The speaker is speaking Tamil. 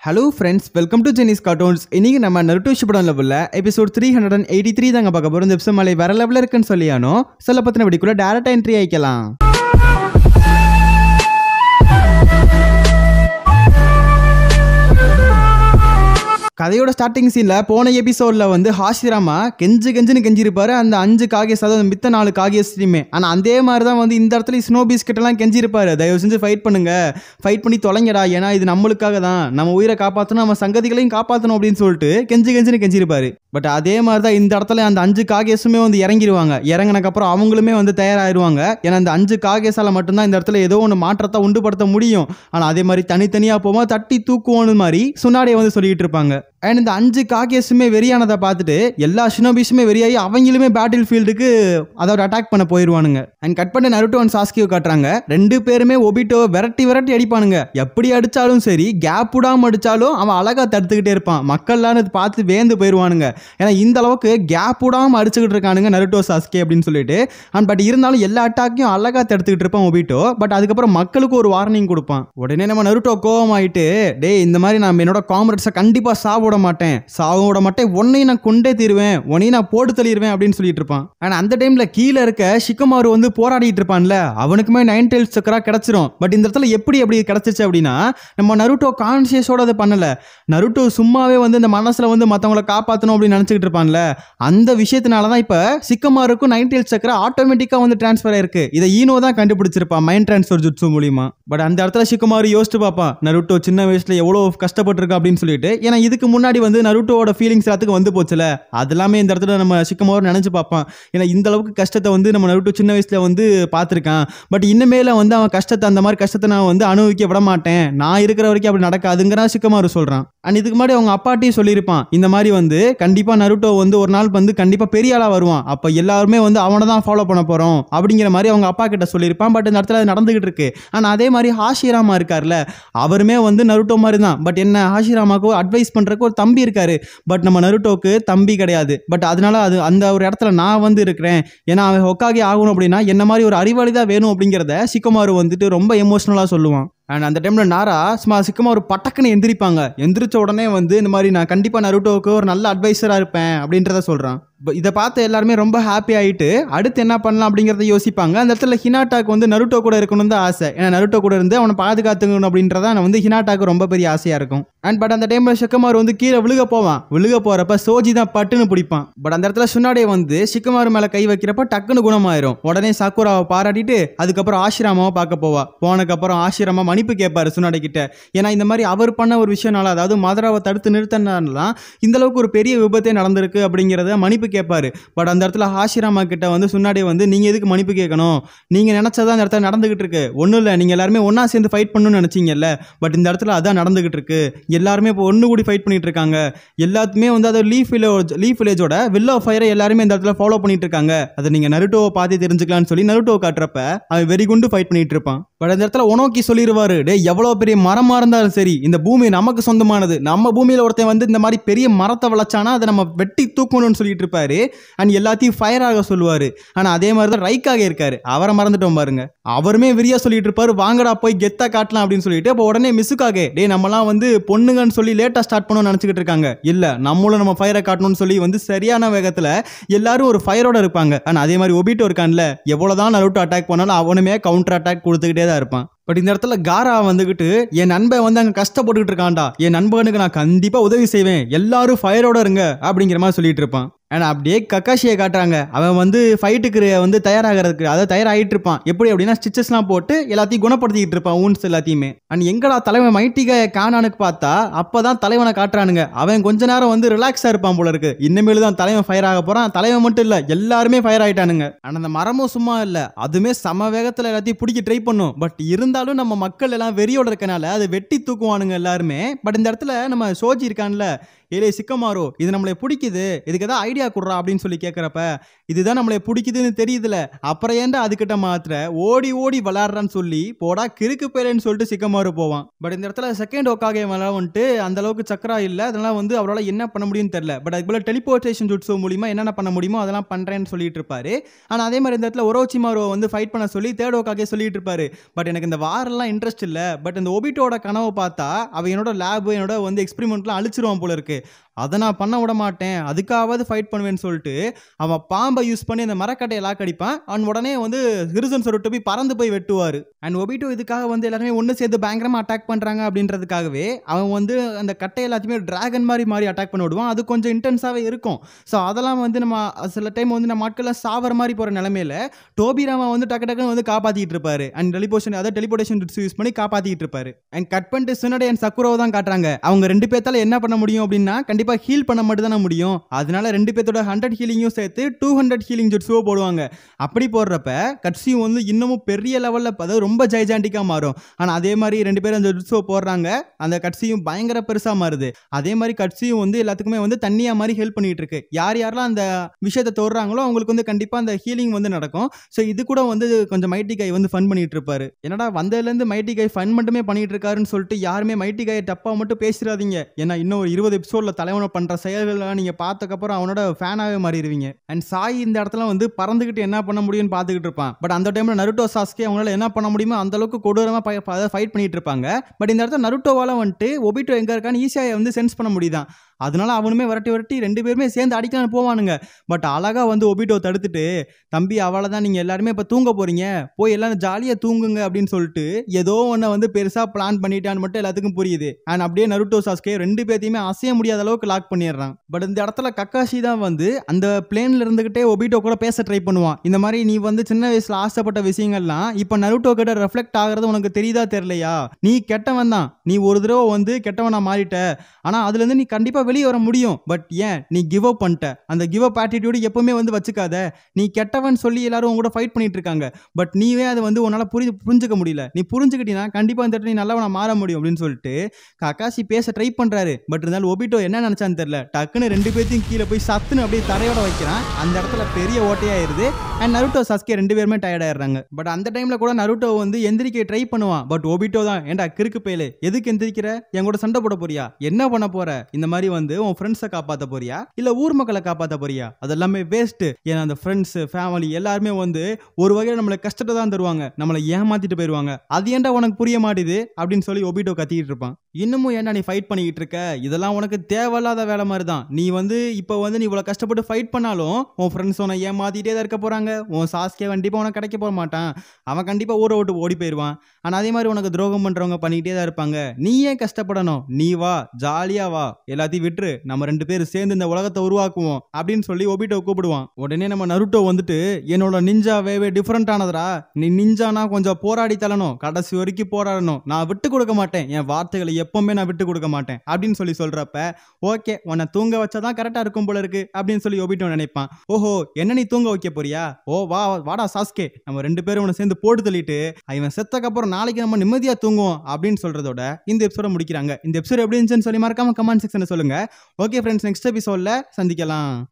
Hello friends, welcome to Genie's cartoons. இன்னைக்கு நம்ம நருட்டோ ஷிப்புடன் லெவலில் எபிசோட் 383 தாங்க பார்க்க போகிறோம். இந்த எபிசோட் மலை வேற லெவலில் இருக்குன்னு சொல்லியானோ சொல்ல பற்றின வீடியோக்குள்ள டேரக்டாக என்ட்ரி ஆகிக்கலாம். கதையோட ஸ்டார்டிங் சீன்ல போன எபிசோட்ல வந்து ஹாஷிராமா கெஞ்சுன்னு கெஞ்சிருப்பாரு அந்த 5 காகேஸ், அதாவது மித்த 4 காகேஸ்லையுமே. ஆனால் அதே மாதிரி தான் வந்து இந்த இடத்துல ஸ்னோ பிஸ்கெட்டெல்லாம் கெஞ்சிருப்பாரு, தயவு செஞ்சு ஃபைட் பண்ணுங்க, ஃபைட் பண்ணி தொலைங்கடா, ஏன்னா இது நம்மளுக்காக தான், நம்ம உயிரை காப்பாற்றணும், நம்ம சங்கதிகளையும் காப்பாற்றணும் அப்படின்னு சொல்லிட்டு கெஞ்சுன்னு கெஞ்சிருப்பாரு. பட் அதே மாதிரி தான் இந்த இடத்துல அந்த 5 காகேஸுமே வந்து இறங்கிடுவாங்க. இறங்கினக்கப்புறம் அவங்களுமே வந்து தயாராகிடுவாங்க. ஏன்னா அந்த 5 காகேஸால் மட்டும்தான் இந்த இடத்துல ஏதோ ஒன்று மாற்றத்தை உண்டுபடுத்த முடியும். ஆனால் அதே மாதிரி தனித்தனியாக போகும்போது தட்டி தூக்குவோன்னு மாதிரி சுனாடியை வந்து சொல்லிட்டு இருப்பாங்க. அண்ட் இந்த 5 காகேஸுமே வெறியானதை பார்த்துட்டு எல்லா ஷினோபிஸுமே வெறியாகி அவங்களுமே பேட்டில் ஃபீல்டுக்கு அதாவது அட்டாக் பண்ண போயிடுவானுங்க. அண்ட் கட் பண்ண நருட்டோ அண்ட் சாஸ்கியோ காட்டுறாங்க. 2 பேருமே ஒபிட்டோ விரட்டி அடிப்பானுங்க. எப்படி அடித்தாலும் சரி, கேப் விடாமல் அடித்தாலும் அவன் அழகாக தடுத்துக்கிட்டே இருப்பான். மக்கள்லாம் அதை பார்த்து வேந்து போயிடுவானுங்க. ஏன்னா இந்த அளவுக்கு கேப் விடாமல் அடிச்சுக்கிட்டு இருக்கானுங்க நருட்டோ சாஸ்கே அப்படின்னு சொல்லிட்டு. அண்ட் பட் இருந்தாலும் எல்லா அட்டாக்கையும் அழகாக தடுத்துக்கிட்டு இருப்பான் ஒபிட்டோ. பட் அதுக்கப்புறம் மக்களுக்கு ஒரு வார்னிங் கொடுப்பான். உடனே நம்ம நருட்டோ கோவமாயிட்டு, டே இந்த மாதிரி நான் என்னோட காம்ரேட்ஸை கண்டிப்பாக சாப்பிட மாட்டேன், உன்னையும் நான் கொண்டே தீருவேன், உன்னையும் நான் போட்டு தள்ளிடுவேன் அப்படின்னு சொல்லிட்டு இருப்பான். ஆனா அந்த டைம்ல கீழே இருக்க ஷிகமாரு வந்து போராடிட்டு இருப்பான்ல, அவனுக்குமே 9 டெயில்ஸ் சக்கரா கிடைச்சிரும். பட் இந்த இடத்துல எப்படி கிடைச்சிச்சு அப்படின்னா, நம்ம நருட்டோ கான்சியஸோட அதை பண்ணல. நருட்டோ சும்மாவே வந்து இந்த மனசுல வந்து மற்றவங்களை காப்பாற்றணும் அப்படின்னு நினைச்சுக்கிட்டு இருப்பான்ல, அந்த விஷயத்தினாலதான் இப்ப ஷிகமாருக்கும் 9 டெயில்ஸ் சக்கரா ஆட்டோமேட்டிக்கா வந்து டிரான்ஸ்பர் ஆயிருக்கு. இதை ஈனோ தான் கண்டுபிடிச்சிருப்பான் மைண்ட் டிரான்ஸ்பர் ஜுட்சு மூலியமா. பட் அந்த இடத்துல ஷிகமாரு யோசிச்சு பார்ப்பான், நருட்டோ சின்ன வயசுல எவ்வளவு கஷ்டப்பட்டிருக்கா அப்படின்னு சொல்லிட்டு. ஏன்னா இதுக்கு முன்னாடி வந்து நருட்டோட ஃபீலிங்ஸ் எல்லாத்துக்கும் வந்து போச்சுல, அது எல்லாமே இந்த இடத்துல நம்ம ஷிகமாரு நினைச்சு பார்ப்பான். ஏன்னா இந்த அளவுக்கு கஷ்டத்தை வந்து நம்ம நருட்டோ சின்ன வயசுல வந்து பார்த்துருக்கான். பட் இன்னமேல வந்து அவன் கஷ்டத்தை, அந்த மாதிரி கஷ்டத்தை நான் வந்து அனுபவிக்க விட மாட்டேன், நான் இருக்கிற வரைக்கும் அப்படி நடக்காதுங்கிற ஷிகமாரு சொல்றான். அண்ட் இதுக்கு முன்னாடி அவங்க அப்பாட்டையும் சொல்லியிருப்பான், இந்த மாதிரி வந்து கண்டிப்பா நருட்டோ வந்து ஒரு நாள் வந்து கண்டிப்பா பெரிய ஆளா வருவான், அப்ப எல்லாருமே வந்து அவனை தான் ஃபாலோ பண்ண போறோம் அப்படிங்கிற மாதிரி அவங்க அப்பா கிட்ட சொல்லியிருப்பான். பட் இந்த இடத்துல அது நடந்துகிட்டு இருக்கு. ஆனா அதே மாதிரி ஹாஷிராமா இருக்கார்ல, அவருமே வந்து நருட்டோ மாதிரி தான். பட் என்ன, ஹாஷிராமாக்கு அட்வைஸ் பண்றதுக்கு ஒரு தம்பி இருக்காரு. பட் நம்ம நருட்டோக்கு தம்பி கிடையாது. பட் அதனால அது அந்த ஒரு இடத்துல நான் வந்து இருக்கிறேன், ஏன்னா அவன் ஹொக்காகே ஆகணும் அப்படின்னா என்ன மாதிரி ஒரு அறிவாளி தான் வேணும் அப்படிங்கிறத ஷிகமாரு வந்துட்டு ரொம்ப எமோஷனலா சொல்லுவான். அண்ட் அந்த டைம்ல நாரா சும்மா ஷிகமாரு பட்டக்குன்னு எந்திரிப்பாங்க. எந்திரிச்ச உடனே வந்து இந்த மாதிரி நான் கண்டிப்பா நருட்டோவுக்கு ஒரு நல்ல அட்வைசரா இருப்பேன் அப்படின்றத சொல்றான். இதை பார்த்து எல்லாருமே ரொம்ப ஹாப்பி ஆகிட்டு அடுத்து என்ன பண்ணலாம் அப்படிங்கிறத யோசிப்பாங்க. அந்த இடத்துல ஹினாட்டாக்கு வந்து நருட்டோ கூட இருக்கணும் தான் ஆசை. ஏன்னா நருட்டோ கூட இருந்து அவனை பாதுகாத்துக்கணும் அப்படின்றத வந்து ஹினாட்டாக்கு ரொம்ப பெரிய ஆசையா இருக்கும். அண்ட் பட் அந்த டைம்ல ஷிகமாரு வந்து கீழே விழுக போறப்ப சோஜி தான் பட்டுன்னு பிடிப்பான். பட் அந்த இடத்துல சுனாடே வந்து ஷிகமாரு மேல கை வைக்கிறப்ப டக்குன்னு குணமாயிரும். உடனே சாக்குராவை பாராட்டிட்டு அதுக்கப்புறம் ஆஷிராமாவை பார்க்க போவா. போனதுக்கப்புறம் ஆஷிராமா மன்னிப்பு கேட்பாரு சுனாடே கிட்ட. ஏன்னா இந்த மாதிரி அவர் பண்ண ஒரு விஷயம்னால, அதாவது மதுராவை தடுத்து நிறுத்தினால இந்த அளவுக்கு ஒரு பெரிய விபத்தே நடந்திருக்கு அப்படிங்கிறத மன்னிப்பு கேட்பாரு. பட் அந்த இடத்துல ஹாஷிராமா கிட்ட வந்து சுன்னாடே வந்து, நீங்க எதுக்கு மன்னிப்பு கேட்கணும், நீங்க நினைச்சதான் அந்த இடத்துல நடந்துகிட்டு இருக்கு, ஒன்றும் இல்லை, நீங்க எல்லாருமே ஒன்னா சேர்ந்து ஃபைட் பண்ணணும்னு நினைச்சீங்கல்ல, பட் இந்த இடத்துல அதான் நடந்துகிட்டு இருக்கு, எல்லாருமே இப்போ ஒன்று கூடி ஃபைட் பண்ணிட்டு இருக்காங்க, எல்லாத்துமே வந்து அது லீஃப் வில்லேஜோட வில் ஆஃப் ஃபயரை எல்லாருமே இந்த இடத்துல ஃபாலோ பண்ணிட்டு இருக்காங்க, அதை நீங்க நருட்டோவை பார்த்து தெரிஞ்சுக்கலாம்னு சொல்லி நருட்டோவை காட்டுறப்ப அவன் வெறி குண்டு ஃபைட் பண்ணிட்டு இருப்பான். பட் அந்த இடத்துல ஒனோக்கி சொல்லிடுவாரு, டே எவ்வளவு பெரிய மரமா இருந்தாலும் சரி, இந்த பூமி நமக்கு சொந்தமானது, நம்ம பூமியில ஒருத்தன் வந்து இந்த மாதிரி பெரிய மரத்தை வளச்சானா அதை நம்ம வெட்டி தூக்கணும்னு சொல்லிட்டு இருப்பாரு. அண்ட் எல்லாத்தையும் ஃபயர் ஆக சொல்லுவாரு. ஆனா அதே மாதிரி தான் ரைக்காக இருக்காரு, அவரை மறந்துட்டோம் பாருங்க. அவருமே வெறியா சொல்லிட்டு இருப்பாரு, வாங்கடா போய் கெத்தா காட்டலாம் அப்படின்னு சொல்லிட்டு. அப்போ உடனே மிஸ்ஸுக்காக, டே நம்மலாம் வந்து பொண்ணுங்கன்னு சொல்லி லேட்டா ஸ்டார்ட் பண்ணணும்னு நினைச்சுக்கிட்டு இருக்காங்க, இல்ல நம்மளும் நம்ம ஃபயரை காட்டணும்னு சொல்லி வந்து சரியான வேகத்துல எல்லாரும் ஒரு ஃபயரோட இருப்பாங்க. ஆனா அதே மாதிரி ஒபிட்டோ இருக்கான்ல, எவ்வளவுதான் நருட்டோ அட்டாக் பண்ணாலும் அவனுமே கவுண்டர் அட்டாக் கொடுத்துக்கிட்டே தான் இருப்பான். பட் இந்த இடத்துல காரா வந்துகிட்டு, என் நண்பன் வந்து அங்கே கஷ்டப்பட்டுக்கிட்டு இருக்கான்டா, என் நண்பனுக்கு நான் கண்டிப்பா உதவி செய்வேன், எல்லாரும் ஃபயரோட இருங்க அப்படிங்கிற மாதிரி சொல்லிட்டு இருப்பான். ஆனால் அப்படியே கக்காஷியை காட்டுறாங்க. அவன் வந்து ஃபைட்டுக்கு வந்து தயாராகிறதுக்கு, அதாவது தயாராகிட்டு இருப்பான். எப்படி அப்படின்னா ஸ்டிச்சஸ்லாம் போட்டு எல்லாத்தையும் குணப்படுத்திக்கிட்டு இருப்பான், ஊன்ஸ் எல்லாத்தையுமே. அண்ட் எங்கடா தலைவன் மைட்டிகாயை காணானுக்கு பார்த்தா அப்பதான் தலைவனை காட்டுறானுங்க. அவன் கொஞ்ச நேரம் வந்து ரிலாக்ஸா இருப்பான் போல இருக்கு. இன்னமேலு தான் தலைவன் ஃபயர் ஆக போறான். தலைவன் மட்டும் இல்ல, எல்லாருமே ஃபயர் ஆயிட்டானுங்க. ஆனால் அந்த மரமும் சும்மா இல்ல, அதுமே சம வேகத்தில் எல்லாத்தையும் பிடிக்க ட்ரை பண்ணும். பட் இருந்தாலும் நம்ம மக்கள் எல்லாம் வெறியோட இருக்கனால அதை வெட்டி தூக்குவானுங்க எல்லாருமே. பட் இந்த இடத்துல நம்ம சோஜி இருக்கான்ல, ஏலே சிக்கமாரோ இது நம்மளை பிடிக்குது, இதுக்கு ஏதாவது ஐடியா கொடுறா அப்படின்னு சொல்லி கேட்கறப்ப இதுதான் நம்மளை பிடிக்குதுன்னு தெரியுதுல, அப்புறம் ஏன்டா அதுக்கிட்ட மாத்திர ஓடி ஓடி விளையாடுறான்னு சொல்லி போடா கிறுக்கு பேரன்னு சொல்லிட்டு சிக்கமாரு போவான். பட் இந்த இடத்துல செகண்ட் ஓகாகே வந்துட்டு அந்த அளவுக்கு சக்கரா இல்ல, அதனால வந்து அவரால் என்ன பண்ண முடியும்னு தெரியல. பட் அதுக்கு போல டெலிபோர்டேஷன் ஜுட்சு மூலியமா என்னென்ன பண்ண முடியுமோ அதெல்லாம் பண்றேன்னு சொல்லிட்டு இருப்பாரு. ஆனா அதே மாதிரி இந்த இடத்துல ஒரோச்சிமாரோ வந்து ஃபைட் பண்ண சொல்லி தேர்ட் ஓகாகே சொல்லிட்டு இருப்பாரு. பட் எனக்கு இந்த வாரெல்லாம் இன்ட்ரெஸ்ட் இல்ல, பட் இந்த ஒபிட்டோட கனவை பார்த்தா அவன் என்னோட லேப் என்னோட வந்து எக்ஸ்பெரிமெண்ட்லாம் அழிச்சிருவான் போல இருக்கு, அதை நான் பண்ண விட மாட்டேன், அதுக்காவது ஃபைட் பண்ணுவேன்னு சொல்லிட்டு அவன் பாம்பை யூஸ் பண்ணி அந்த மரக்கட்டையை லாக் அடிப்பான். அவன் உடனே வந்து ஹிருசன் சொல்லிட்டு போய் பறந்து போய் வெட்டுவார். அண்ட் ஒபிட்டோ இதுக்காக வந்து எல்லாருமே ஒன்று சேர்ந்து பயங்கரமாக அட்டாக் பண்ணுறாங்க அப்படின்றதுக்காகவே அவன் வந்து அந்த கட்டை எல்லாத்தையுமே டிராகன் மாதிரி அட்டாக் பண்ணி விடுவான். அது கொஞ்சம் இன்டென்ஸாகவே இருக்கும். ஸோ அதெல்லாம் வந்து நம்ம சில டைம் வந்து நம்ம ஆட்கள்லாம் சாவர மாதிரி போகிற நிலமையில டோபிராமா வந்து டக்கு டக்குன்னு வந்து காப்பாற்றிட்டு இருப்பாரு. அண்ட் டெலிபோர்டேஷன் யூஸ் பண்ணி காப்பாற்றிட்டு இருப்பாரு. அண்ட் கட் பண்ணிட்டு சுனடே அண்ட் சக்குரோவை தான் காட்டுறாங்க. அவங்க ரெண்டு பேர்த்தால என்ன பண்ண முடியும் அப்படின்னா கண்டிப்பாக ஹீல் பண்ண மட்டும் தானே முடியும். அதனால ரெண்டு பேர்த்தோட 100 ஹீலிங்கும் சேர்த்து 200 ஹீலிங் ஜுட்ஸுவோ போடுவாங்க. அப்படி போடுறப்ப கட்சியும் வந்து இன்னமும் பெரிய லெவலில் அதாவது ரொம்ப ஜைஜாண்டிக்காக மாறும். ஆனால் அதே மாதிரி ரெண்டு பேரும் அந்த ஜுட்ஸுவோ போடுறாங்க, அந்த கட்சியும் பயங்கர பெருசாக மாறுது. அதே மாதிரி கட்சியும் வந்து எல்லாத்துக்குமே வந்து தண்ணியா மாதிரி ஹெல்ப் பண்ணிட்டு இருக்கு. யாரெல்லாம் அந்த விஷயத்தை தோடுறாங்களோ அவங்களுக்கு வந்து கண்டிப்பாக அந்த ஹீலிங் வந்து நடக்கும். ஸோ இது கூட வந்து கொஞ்சம் மைட்டி கை வந்து ஃபன் பண்ணிட்டு இருப்பாரு. என்னடா வந்ததுலேருந்து மைட்டி கை ஃபன் மட்டுமே பண்ணிட்டு இருக்காருன்னு சொல்லிட்டு யாருமே மைட்டி கையை டப்பா மட்டும் பேசிடாதீங்க. ஏன்னா இன்னும் ஒரு 20 எபிசோட்ல தலைவனை பண்ற செயல்கள்லாம் நீங்க பார்த்ததுக்கப்புறம் அவனோட ஃபேனாவே மாறிடுவீங்க. அண்ட் சாய் இந்த இடத்துல வந்து பறந்துகிட்டு என்ன பண்ண முடியும்னு பார்த்துக்கிட்டு இருப்பான். பட் அந்த டைம்ல நருட்டோ சாஸ்கே அவங்களால என்ன பண்ண முடியுமோ அந்த அளவுக்கு கொடூரமா ஃபைட் பண்ணிட்டு இருப்பாங்க. பட் இந்த இடத்துல நருட்டோவால வந்துட்டு ஒபிட்டோ எங்க இருக்கான்னு ஈஸியா வந்து சென்ஸ் பண்ண முடியுதான். அதனால அவனுமே வரட்டி ரெண்டு பேருமே சேர்ந்து அடிக்கலான்னு போவானுங்க. பட் அழகா வந்து ஒபிட்டோ தடுத்துட்டு, தம்பி அவ்வளோதான், நீங்கள் எல்லாருமே இப்போ தூங்க போறீங்க, போய் எல்லாரும் ஜாலியாக தூங்குங்க அப்படின்னு சொல்லிட்டு ஏதோ ஒன்று வந்து பெருசாக பிளான் பண்ணிட்டான்னு மட்டும் எல்லாத்துக்கும் புரியுது. அண்ட் அப்படியே நருட்டோ சாஸ்கே ரெண்டு பேர்த்தையுமே அசைய முடியாத அளவுக்கு லாக் பண்ணிடுறான். பட் இந்த இடத்துல கக்காஷி தான் வந்து அந்த பிளேன்ல இருந்துகிட்டே ஒபிட்டோ கூட பேச ட்ரை பண்ணுவான். இந்த மாதிரி நீ வந்து சின்ன வயசுல ஆசைப்பட்ட விஷயங்கள்லாம் இப்போ நருட்டோ கிட்ட ரெஃப்ளெக்ட் ஆகிறது உனக்கு தெரியுதா தெரியலையா, நீ கெட்டவன் தான், நீ ஒரு தடவை வந்து கெட்டவனா மாறிட்ட, ஆனால் அதுல இருந்து நீ கண்டிப்பா வெளியே வர முடியும். பட் ஏன் நீ கிவ் அப் பண்ணிட்ட, அந்த கிவ் அப் ஆட்டிடியூட் எப்பவுமே வந்து வச்சுக்காத, நீ கெட்டவன் சொல்லி எல்லாரும் உங்க கூட ஃபைட் பண்ணிட்டு இருக்காங்க, பட் நீவே அதை வந்து உன்னால புரிஞ்சுக்க முடியல, நீ புரிஞ்சுக்கிட்டீங்கன்னா கண்டிப்பா இந்த இடத்துல நீ நல்லவனா மாற முடியும் அப்படின்னு சொல்லிட்டு கக்காஷி பேச ட்ரை பண்றாரு. பட் இருந்தாலும் ஒபிட்டோ என்ன நினைச்சான்னு தெரியல, டக்குன்னு ரெண்டு பேர்த்தையும் கீழே போய் சத்துன்னு அப்படியே தரையோட வைக்கிறான். அந்த இடத்துல பெரிய ஓட்டையாயிருது. அண்ட் நருட்டோ சாஸ்கே ரெண்டு பேருமே டயர்ட் ஆயிடுறாங்க. பட் அந்த டைம்ல கூட நருட்டோ வந்து எந்திரிக்க ட்ரை பண்ணுவான். பட் ஒபிட்டோ தான், ஏண்டா கிறுக்கு பேலே, எதுக்கு எந்திரிக்கிற, என் கூட சண்டை போட போறியா, என்ன பண்ண போற, இந்த மாதிரி வந்து உன் ஃப்ரெண்ட்ஸை காப்பாற்ற போறியா இல்ல ஊர் மக்களை காப்பாற்ற போறியா, அதெல்லாமே வேஸ்ட். ஏன்னா அந்த ஃப்ரெண்ட்ஸ் ஃபேமிலி எல்லாருமே வந்து ஒரு வகையில் நம்மளை கஷ்டத்தை தான் தருவாங்க, நம்மளை ஏமாத்திட்டு போயிருவாங்க, அது ஏன்டா உனக்கு புரிய மாட்டேது அப்படின்னு சொல்லி ஒபிட்டோ கத்திக்கிட்டு இருப்பான். இன்னமும் ஏன்டா நீ ஃபைட் பண்ணிக்கிட்டு இருக்க, இதெல்லாம் உனக்கு தேவையில்லாத வேலை மாதிரி தான், நீ வந்து இப்போ வந்து நீ இவ்வளவு கஷ்டப்பட்டு ஃபைட் பண்ணாலும் உன் ஃப்ரெண்ட்ஸ் உன்னை ஏமாத்திட்டே தான் இருக்க போறாங்க, உன் சாஸ்கே கண்டிப்பா உனக்கு கிடைக்க போக மாட்டான், அவன் கண்டிப்பா ஊரை விட்டு ஓடி போயிடுவான். ஆனா அதே மாதிரி உனக்கு துரோகம் பண்றவங்க பண்ணிக்கிட்டே தான் இருப்பாங்க, நீ ஏன் கஷ்டப்படணும், நீ வா ஜாலியா வா, எல்லாத்தையும் விட்டுரு, நம்ம ரெண்டு பேரும் சேர்ந்து இந்த உலகத்தை உருவாக்குவோம் அப்படின்னு சொல்லி ஒபிட்டோ கூப்பிடுவான். உடனே நம்ம நருட்டோ வந்துட்டு, என்னோட நிஞ்சா வேவே டிஃபரெண்ட் ஆனதுரா, நீ நிஞ்சானா கொஞ்சம் போராடி தள்ளணும், கடைசி வரைக்கும் போராடணும், நான் விட்டு கொடுக்க மாட்டேன், என் வார்த்தைகளை எப்பவுமே நான் விட்டு கொடுக்க மாட்டேன் அப்படின்னு சொல்லி சொல்றப்ப ஓகே உன்னை தூங்க வச்சாதான் கரெக்டா இருக்கும் போல இருக்கு அப்படின்னு சொல்லி ஒபிட்டோ நினைப்பான். ஓஹோ என்ன நீ தூங்க வைக்க போறியா, ஓ வா வாடா சாஸ்கே, நம்ம ரெண்டு பேரும் உன்னை சேர்ந்து போட்டு தள்ளிட்டு இவன் செத்தக்கப்புறம் நாளைக்கு நம்ம நிம்மதியா தூங்குவோம் அப்படின்னு சொல்றதோட இந்த எபிசோட முடிக்கிறாங்க. இந்த எபிசோட் எப்படி இருந்துச்சுன்னு சொல்லி மறக்காம கமெண்ட் செக்ஷன்ல சொல்லுங்க. ஓகே ஃப்ரெண்ட்ஸ், நெக்ஸ்ட் எபிசோட்ல சந்திக்கலாம்.